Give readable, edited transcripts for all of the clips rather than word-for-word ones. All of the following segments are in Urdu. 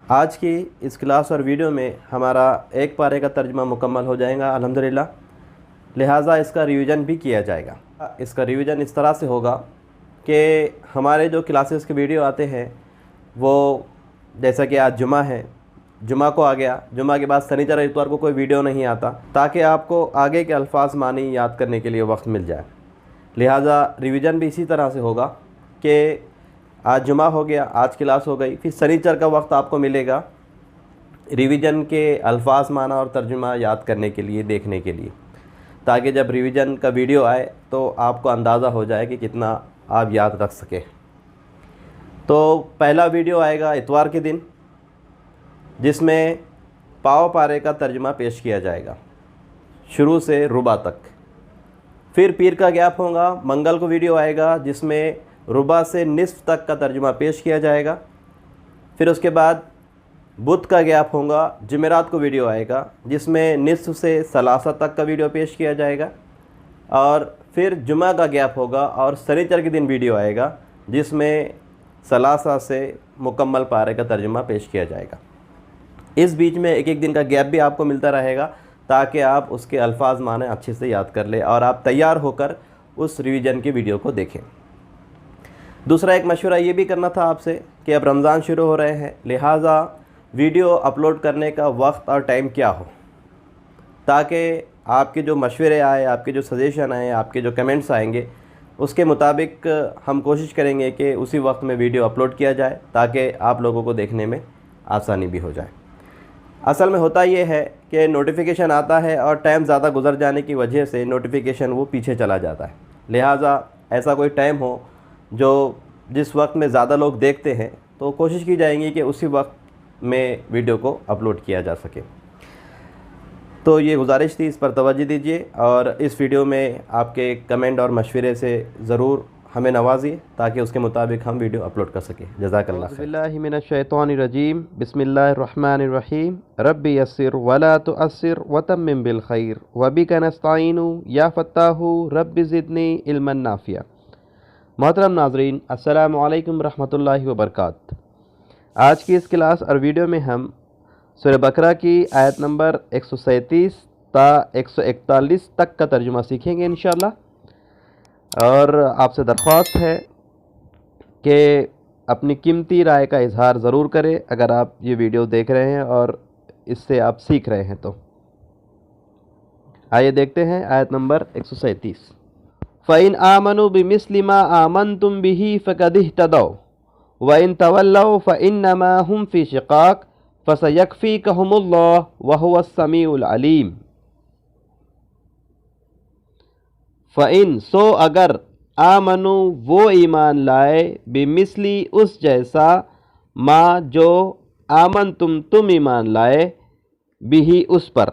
آج کی اس کلاس اور ویڈیو میں ہمارا ایک پارے کا ترجمہ مکمل ہو جائے گا الحمدللہ، لہٰذا اس کا ریویژن بھی کیا جائے گا۔ اس کا ریویژن اس طرح سے ہوگا کہ ہمارے جو کلاسز کے ویڈیو آتے ہیں وہ جیسا کہ آج جمعہ ہے، جمعہ کو آ گیا، جمعہ کے بعد سنیچر اور اتوار کو کوئی ویڈیو نہیں آتا، تاکہ آپ کو آگے کے الفاظ معنی یاد کرنے کے لیے وقت مل جائے۔ لہٰذا ریویژن بھی اسی طرح سے ہوگا کہ آج جمعہ ہو گیا، آج کلاس ہو گئی، پھر سنیچر کا وقت آپ کو ملے گا ریویژن کے الفاظ معنی اور ترجمہ یاد کرنے کے لیے، دیکھنے کے لیے، تاکہ جب ریویژن کا ویڈیو آئے تو آپ کو اندازہ ہو جائے کہ کتنا آپ یاد رکھ سکیں۔ تو پہلا ویڈیو آئے گا اتوار کے دن، جس میں پاؤ پارے کا ترجمہ پیش کیا جائے گا شروع سے ربع تک۔ پھر پیر کا گیپ ہوگا، منگل کو ویڈیو آئے گا جس میں ربع سے نصف تک کا ترجمہ پیش کیا جائے گا۔ پھر اس کے بعد بدھ کا گیپ ہوگا، جمعرات کو ویڈیو آئے گا جس میں نصف سے ثلاثہ تک کا ویڈیو پیش کیا جائے گا۔ اور پھر جمعہ کا گیپ ہوگا اور سنیچر کے دن ویڈیو آئے گا جس میں ثلاثہ سے مکمل پارے کا ترجمہ پیش کیا جائے گا۔ اس بیچ میں ایک ایک دن کا گیپ بھی آپ کو ملتا رہے گا تاکہ آپ اس کے الفاظ معنی اچھے سے یاد کر لیں اور آپ تیار ہو کر اس ریویژن کی ویڈیو کو دیکھیں۔ دوسرا ایک مشورہ یہ بھی کرنا تھا آپ سے کہ اب رمضان شروع ہو رہے ہیں، لہٰذا ویڈیو اپلوڈ کرنے کا وقت اور ٹائم کیا ہو، تاکہ آپ کے جو مشورے آئے، آپ کے جو سجیشن آئے، آپ کے جو کمنٹس آئیں گے، اس کے مطابق ہم کوشش کریں گے کہ اسی وقت میں ویڈیو اپلوڈ کیا جائے تاکہ آپ لوگوں کو دیکھنے میں آسانی بھی ہو جائے۔ اصل میں ہوتا یہ ہے کہ نوٹیفیکیشن آتا ہے اور ٹائم زیادہ گزر جانے کی وجہ سے نوٹیفیکیشن وہ پیچھے چلا جاتا ہے، لہٰذا ایسا کوئی ٹائم ہو جس وقت میں زیادہ لوگ دیکھتے ہیں تو کوشش کی جائیں گی کہ اسی وقت میں ویڈیو کو اپلوڈ کیا جا سکے۔ تو یہ گزارش تھی، اس پر توجہ دیجیے اور اس ویڈیو میں آپ کے کمنٹ اور مشورے سے ضرور ہمیں نوازیے تاکہ اس کے مطابق ہم ویڈیو اپلوڈ کر سکیں۔ جزاک اللہ خیر۔ اعوذ باللہ من الشیطان الرجیم، بسم اللہ الرحمن الرحیم، رب یسر ولا تعسر وتمم بالخیر وبک نستعین یا فتاح رب زدنی علما نافعا۔ محترم ناظرین، السلام علیکم ورحمۃ اللہ وبرکاتہ۔ آج کی اس کلاس اور ویڈیو میں ہم سورہ بقرہ کی آیت نمبر 137 تا 141 تک کا ترجمہ سیکھیں گے انشاءاللہ، اور آپ سے درخواست ہے کہ اپنی قیمتی رائے کا اظہار ضرور کریں اگر آپ یہ ویڈیو دیکھ رہے ہیں اور اس سے آپ سیکھ رہے ہیں تو۔ آئیے دیکھتے ہیں آیت نمبر 137۔ فَإِنْ آمَنُوا بِمِثْلِ مَا آمَنْتُمْ بِهِ فَقَدِ اهْتَدَوْا وَإِنْ تَوَلَّوْا فَإِنَّمَا هُمْ فِي شِقَاقٍ فَسَيَكْفِيكَهُمُ اللَّهُ وَهُوَ السَّمِيعُ الْعَلِيمُ۔ فَإِنْ سو اگر آمنوا وہ ایمان لائے، بِمِثْلِ اس جیسا، ما جو، آمنتم تم ایمان لائے، بھی اس پر،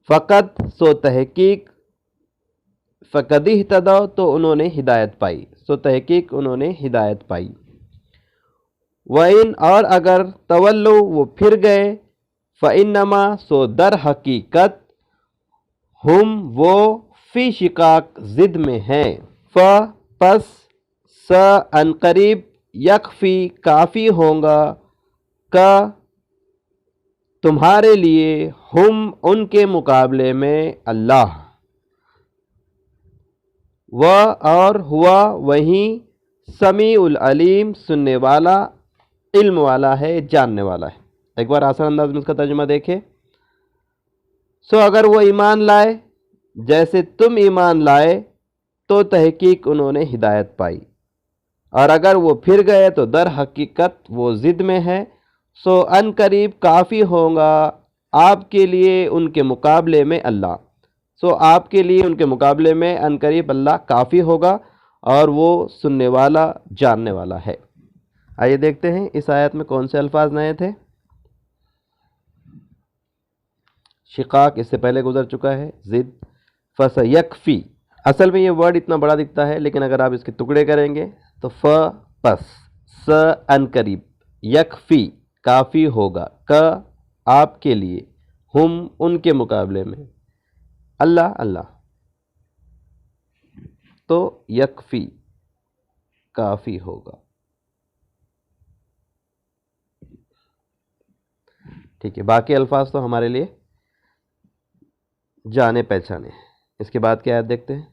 فقط سو تحقیق، فقد اہتدوا تو انہوں نے ہدایت پائی، سو تحقیق انہوں نے ہدایت پائی۔ وَإِنْ اور اگر تولوا وہ پھر گئے، فَإِنَّمَا سو در حقیقت، ہم وہ، فی شقاق ضد میں ہیں، پس ان قریب، یکفی کافی ہوگا، کا تمہارے لیے، ہم ان کے مقابلے میں، اللہ، اور ہوا وہی، سمیع العلیم سننے والا، علم والا ہے، جاننے والا ہے۔ ایک بار آسان انداز میں اس کا ترجمہ دیکھیں۔ سو اگر وہ ایمان لائے جیسے تم ایمان لائے تو تحقیق انہوں نے ہدایت پائی، اور اگر وہ پھر گئے تو در حقیقت وہ ضد میں ہے، سو ان قریب کافی ہوگا آپ کے لیے ان کے مقابلے میں اللہ، سو آپ کے لیے ان کے مقابلے میں ان قریب اللہ کافی ہوگا، اور وہ سننے والا، جاننے والا ہے۔ آئیے دیکھتے ہیں اس آیت میں کون سے الفاظ نئے تھے۔ شقاق اس سے پہلے گزر چکا ہے، ضد، فَسَيَكْفِي، اصل میں یہ ورڈ اتنا بڑا دکھتا ہے لیکن اگر آپ اس کے ٹکڑے کریں گے تو پس، ان قریب، یکفی کافی ہوگا، کا آپ کے لیے، ہم ان کے مقابلے میں، اللہ، تو یکفی کافی ہوگا۔ ٹھیک ہے، باقی الفاظ تو ہمارے لیے جانے پہچانے ہیں۔ اس کے بعد کیا آیت دیکھتے ہیں؟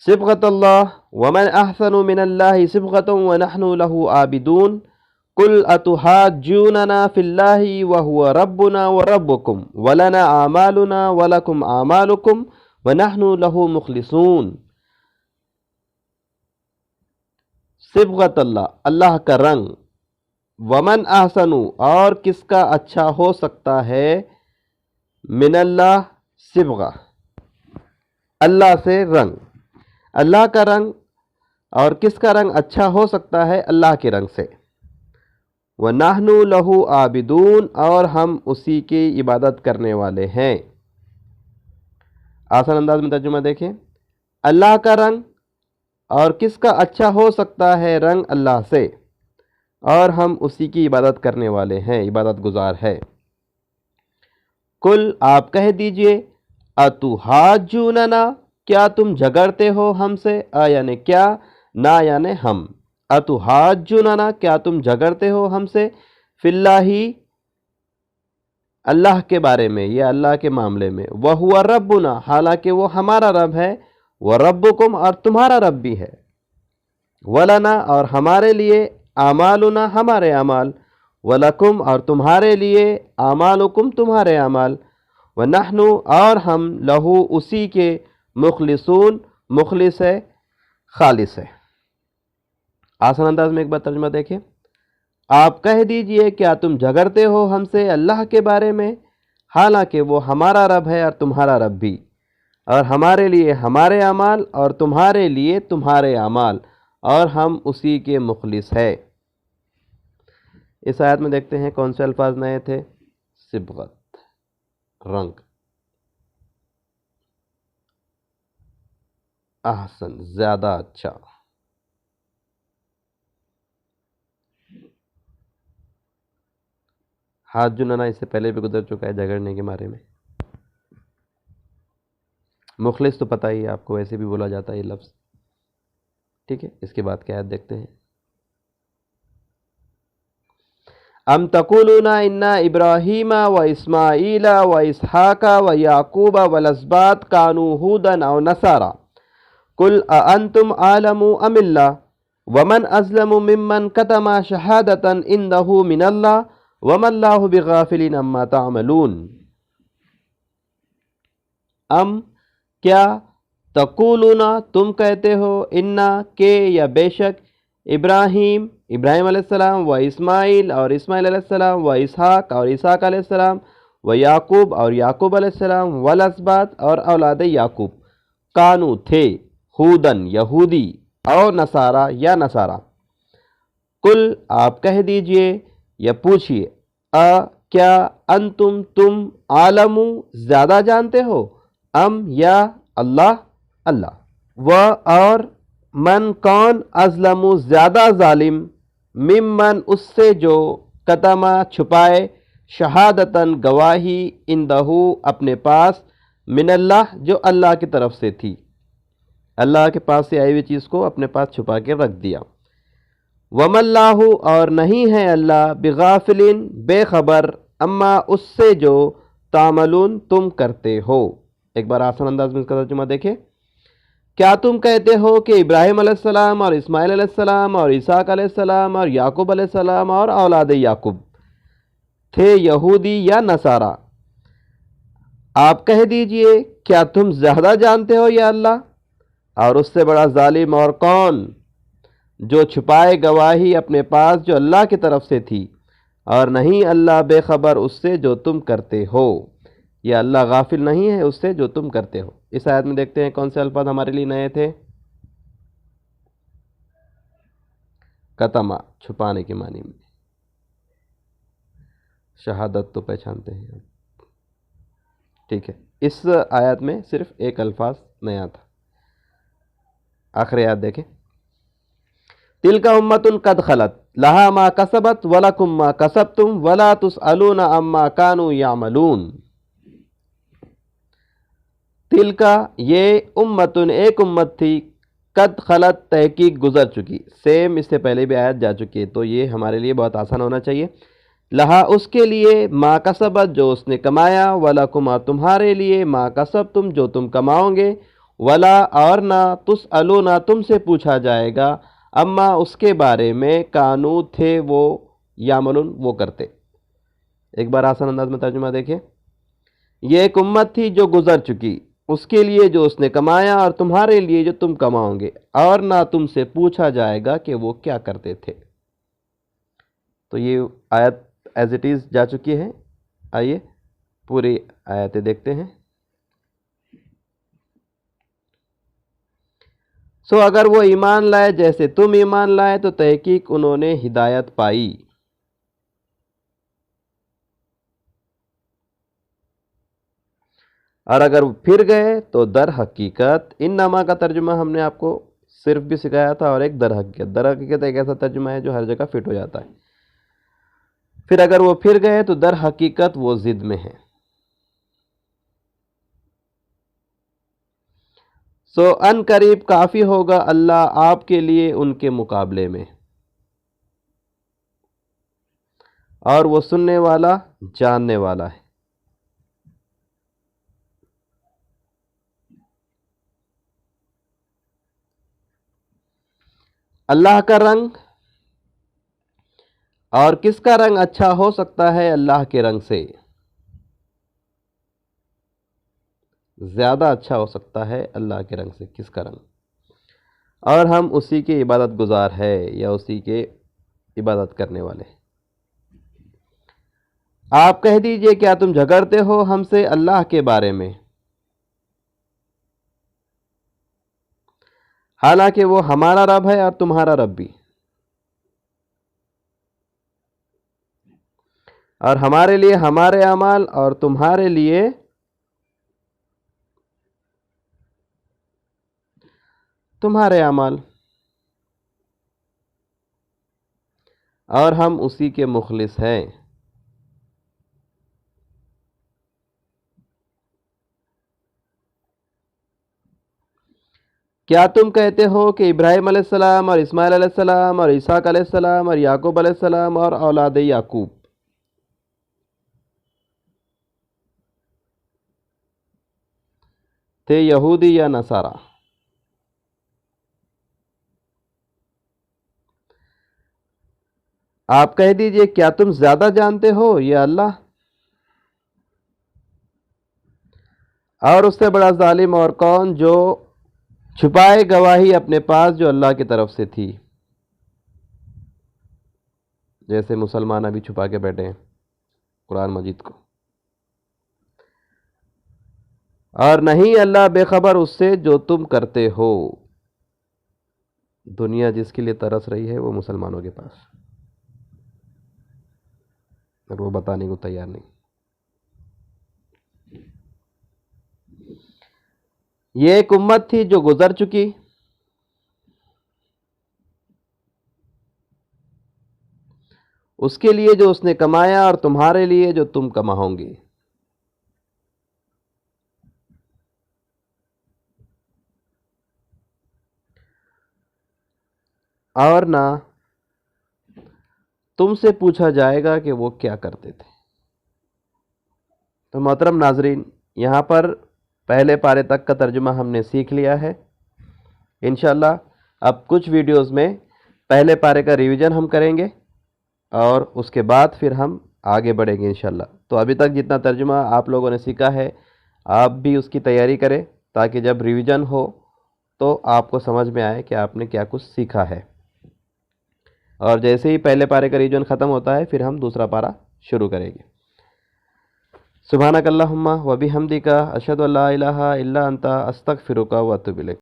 صبغۃ اللہ ومن احسن من اللہ صبغۃ ونحن له عابدون قل اتحاجوننا فی اللہ وهو ربنا وربکم ولنا اعمالنا ولکم اعمالکم ونحن له مخلصون۔ صبغۃ اللہ، اللہ کا رنگ، ومن احسن، اور کس کا اچھا ہو سکتا ہے، من اللہ صبغہ، اللہ سے رنگ، اللہ کا رنگ، اور کس کا رنگ اچھا ہو سکتا ہے، اللہ کے رنگ سے۔ وَنَحْنُ لَهُ عَابِدُونَ، اور ہم اسی کی عبادت کرنے والے ہیں۔ آسان انداز میں ترجمہ دیکھیں، اللہ کا رنگ اور کس کا اچھا ہو سکتا ہے رنگ، اللہ سے، اور ہم اسی کی عبادت کرنے والے ہیں، عبادت گزار ہے۔ کل، آپ کہہ دیجئے، اتحاجوننا، کیا تم جھگڑتے ہو ہم سے، یعنی کیا، نا یعنی ہم، اتحاجوننا، کیا تم جھگڑتے ہو ہم سے، فی اللہ، اللہ کے بارے میں یا اللہ کے معاملے میں، وَهُوَ رَبُّنَا، حالانکہ وہ ہمارا رب ہے، وَرَبُّكُمْ، اور تمہارا رب بھی ہے، وَلَنَا، اور ہمارے لیے، اعمالنا، ہمارے اعمال، وَلَكُمْ، اور تمہارے لیے، اعمالکم، تمہارے اعمال، وَنَحْنُ، اور ہم، لہو، اسی کے، مخلصون، مخلص ہے، خالص ہے۔ آسان انداز میں ایک بار ترجمہ دیکھیں، آپ کہہ دیجئے، کیا تم جھگڑتے ہو ہم سے اللہ کے بارے میں، حالانکہ وہ ہمارا رب ہے اور تمہارا رب بھی، اور ہمارے لیے ہمارے اعمال اور تمہارے لیے تمہارے اعمال، اور ہم اسی کے مخلص ہے۔ اس آیت میں دیکھتے ہیں کون سے الفاظ نئے تھے؟ صبغت، رنگ، احسن، زیادہ اچھا، ہاتھ جننا اس سے پہلے بھی گزر چکا ہے جھگڑنے کے بارے میں۔ مخلص تو پتہ ہی ہے آپ کو، ویسے بھی بولا جاتا ہے یہ لفظ، ٹھیک ہے۔ اس کے بعد کیا آیت دیکھتے ہیں؟ ام تقولون ان ابراہیم و اسماعیل و اسحاق و یعقوب والاسباط کانوا ھودا او نصارا قل اانتم اعلم ام اللہ ومن ازلم ممن کتم شہادۃ عنده من اللہ وما اللہ بغافل عما تعملون۔ ام، کیا، تقولون، تم کہتے ہو، انا، کہ، یا بے شک، ابراہیم علیہ السلام، و اسماعیل، اور اسماعیل علیہ السلام، و اسحاق، اور اسحاق علیہ السلام، و یعقوب، اور یعقوب علیہ السلام، والاسباط، اور اولاد یعقوب، کانو، تھے، ہودن، یہودی، اور نصارا، یا نصارا۔ کل، آپ کہہ دیجئے یا پوچھئے، کیا، انتم، تم، عالم، زیادہ جانتے ہو، ام، یا اللہ، اللہ، اور من، کون، ازلم، زیادہ ظالم، ممن، اس سے جو، کتما، چھپائے، شہادتاً، گواہی، عندہ، اپنے پاس، من اللہ، جو اللہ کی طرف سے تھی، اللہ کے پاس سے آئی ہوئی چیز کو اپنے پاس چھپا کے رکھ دیا۔ وَمَا اللَّهُ، اور نہیں ہے اللہ، بغافلٍ، بے خبر، اما، اس سے جو، تعملون، تم کرتے ہو۔ ایک بار آسان انداز میں اس کا ترجمہ دیکھیں، کیا تم کہتے ہو کہ ابراہیم علیہ السلام اور اسماعیل علیہ السلام اور اسحاق علیہ السلام اور یعقوب علیہ السلام اور اولاد یعقوب تھے یہودی یا نصارا؟ آپ کہہ دیجئے، کیا تم زیادہ جانتے ہو یا اللہ، اور اس سے بڑا ظالم اور کون، جو چھپائے گواہی اپنے پاس جو اللہ کی طرف سے تھی، اور نہیں اللہ بے خبر اس سے جو تم کرتے ہو، یا اللہ غافل نہیں ہے اس سے جو تم کرتے ہو۔ اس آیت میں دیکھتے ہیں کون سے الفاظ ہمارے لیے نئے تھے؟ کتما، چھپانے کے معنی میں، شہادت تو پہچانتے ہیں، ٹھیک ہے۔ اس آیت میں صرف ایک الفاظ نیا تھا۔ آخری آیت دیکھیں، تلک امۃ قد خلت لہا ما کسبت ولکم ما کسبتم ولا تسألون عما کانوا یعملون۔ تلک، یہ، امتن، ایک امت تھی، قد خلط تحقیق گزر چکی، سیم اس سے پہلے بھی آیت جا چکی ہے، تو یہ ہمارے لیے بہت آسان ہونا چاہیے۔ لہا اس کے لیے ما کسبت جو اس نے کمایا، ولکم اور تمہارے لیے ما کسبتم جو تم کماؤ گے، ولا اور نہ تسألون تم سے پوچھا جائے گا، اما اس کے بارے میں کانو تھے وہ یعملون وہ کرتے۔ ایک بار آسان انداز میں ترجمہ دیکھیں، یہ ایک امت تھی جو گزر چکی، اس کے لیے جو اس نے کمایا اور تمہارے لیے جو تم کماؤ گے، اور نہ تم سے پوچھا جائے گا کہ وہ کیا کرتے تھے۔ تو یہ آیت ایز اٹ از جا چکی ہے، آئیے پوری آیتیں دیکھتے ہیں۔ سو اگر وہ ایمان لائے جیسے تم ایمان لائے تو تحقیق انہوں نے ہدایت پائی، اور اگر پھر گئے تو در حقیقت، انما کا ترجمہ ہم نے آپ کو صرف بھی سکھایا تھا، اور ایک در حقیقت۔ در حقیقت ایک ایسا ترجمہ ہے جو ہر جگہ فٹ ہو جاتا ہے۔ پھر اگر وہ پھر گئے تو در حقیقت وہ ضد میں ہے۔ سو ان قریب کافی ہوگا اللہ آپ کے لیے ان کے مقابلے میں، اور وہ سننے والا جاننے والا ہے۔ اللہ کا رنگ، اور کس کا رنگ اچھا ہو سکتا ہے اللہ کے رنگ سے، زیادہ اچھا ہو سکتا ہے اللہ کے رنگ سے، کس کا رنگ، اور ہم اسی کے عبادت گزار ہے یا اسی کے عبادت کرنے والے۔ آپ کہہ دیجئے کیا تم جھگڑتے ہو ہم سے اللہ کے بارے میں، حالانکہ وہ ہمارا رب ہے اور تمہارا رب بھی، اور ہمارے لیے ہمارے اعمال اور تمہارے لیے تمہارے اعمال، اور ہم اسی کے مخلص ہیں۔ کیا تم کہتے ہو کہ ابراہیم علیہ السلام اور اسماعیل علیہ السلام اور اسحاق علیہ السلام اور یعقوب علیہ السلام اور اولاد یعقوب تھے یہودی یا نصارہ؟ آپ کہہ دیجئے کیا تم زیادہ جانتے ہو یا اللہ؟ اور اس سے بڑا ظالم اور کون جو چھپائے گواہی اپنے پاس جو اللہ کی طرف سے تھی، جیسے مسلمان ابھی چھپا کے بیٹھے ہیں قرآن مجید کو، اور نہیں اللہ بے خبر اس سے جو تم کرتے ہو۔ دنیا جس کے لیے ترس رہی ہے وہ مسلمانوں کے پاس، اور وہ بتانے کو تیار نہیں۔ یہ ایک امت تھی جو گزر چکی، اس کے لیے جو اس نے کمایا اور تمہارے لیے جو تم کماؤ گے، اور نہ تم سے پوچھا جائے گا کہ وہ کیا کرتے تھے۔ تو محترم ناظرین، یہاں پر پہلے پارے تک کا ترجمہ ہم نے سیکھ لیا ہے۔ انشاءاللہ اب کچھ ویڈیوز میں پہلے پارے کا ریویژن ہم کریں گے، اور اس کے بعد پھر ہم آگے بڑھیں گے انشاءاللہ۔ تو ابھی تک جتنا ترجمہ آپ لوگوں نے سیکھا ہے، آپ بھی اس کی تیاری کریں، تاکہ جب ریویژن ہو تو آپ کو سمجھ میں آئے کہ آپ نے کیا کچھ سیکھا ہے۔ اور جیسے ہی پہلے پارے کا ریویژن ختم ہوتا ہے، پھر ہم دوسرا پارا شروع کریں گے۔ سبحانک اللہم و بحمدک، اشہد ان لا الہ الا انت، استغفرک و اتوب الیک۔